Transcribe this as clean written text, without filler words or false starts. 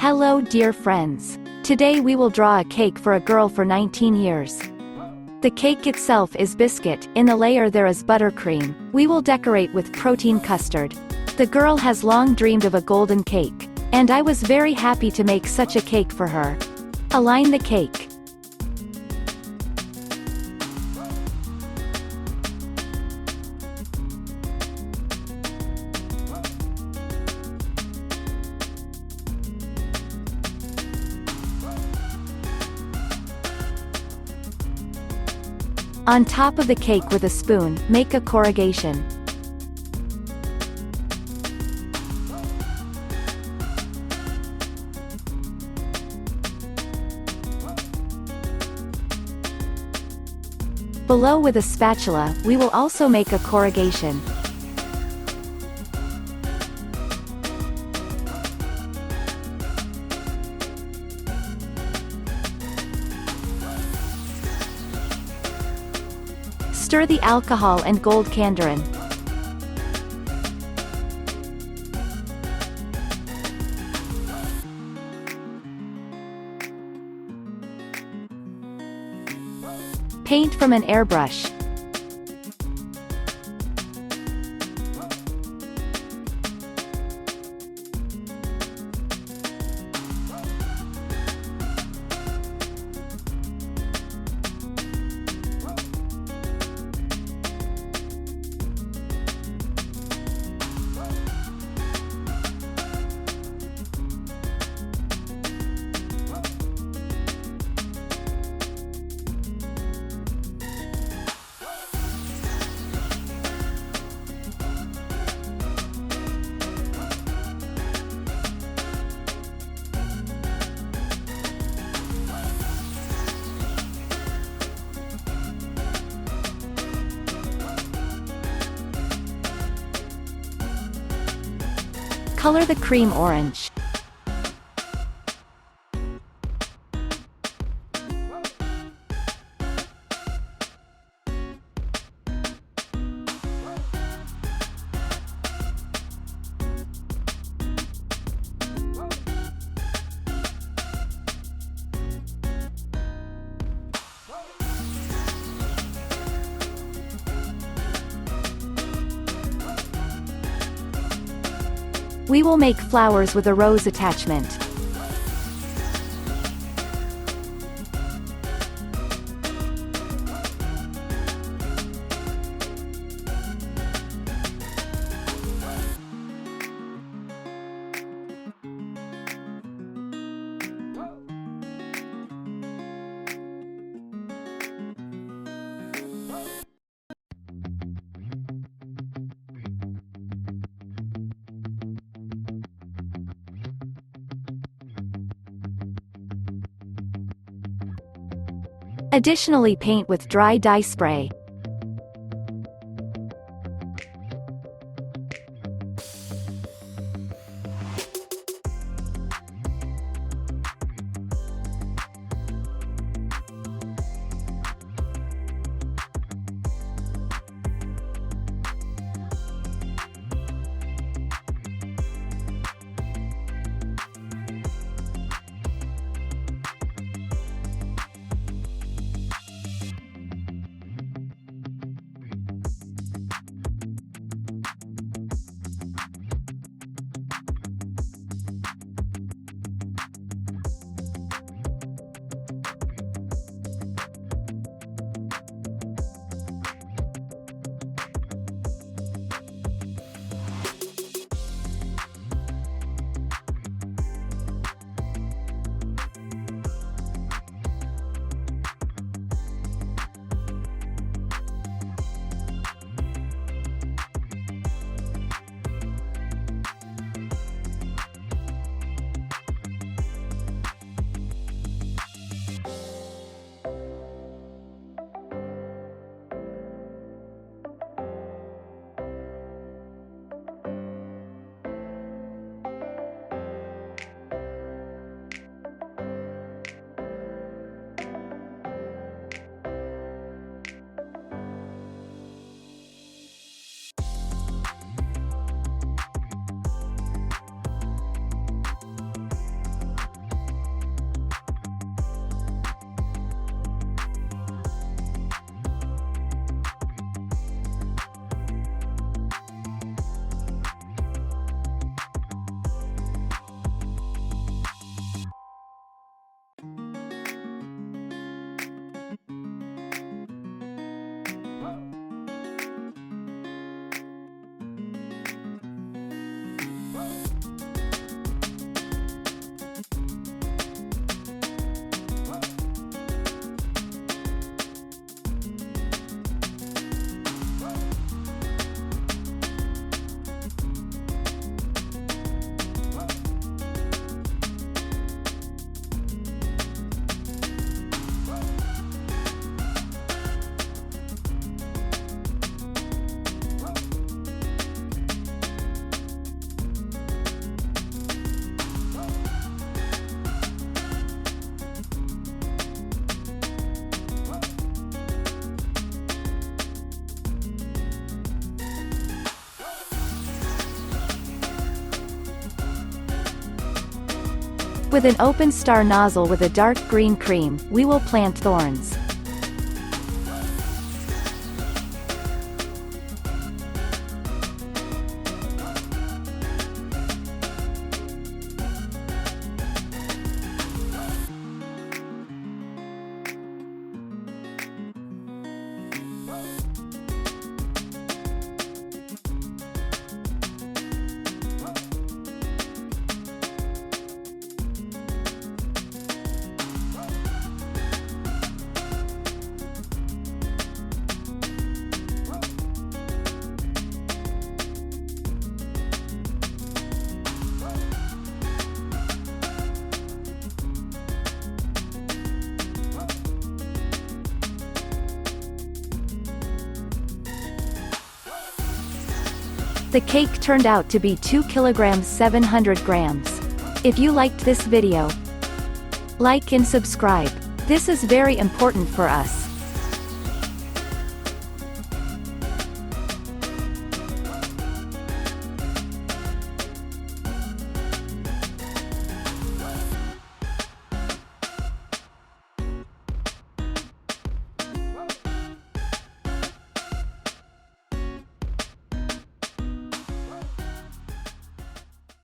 Hello dear friends. Today we will draw a cake for a girl for 19 years. The cake itself is biscuit, in the layer there is buttercream. We will decorate with protein custard. The girl has long dreamed of a golden cake, and I was very happy to make such a cake for her. Align the cake. On top of the cake with a spoon, make a corrugation. Below with a spatula, we will also make a corrugation. Stir the alcohol and gold canderin. Paint from an airbrush. Color the cream orange. We will make flowers with a rose attachment. Additionally, paint with dry dye spray. With an open star nozzle with a dark green cream, we will plant thorns. The cake turned out to be 2 kilograms 700 grams. If you liked this video, like and subscribe. This is very important for us.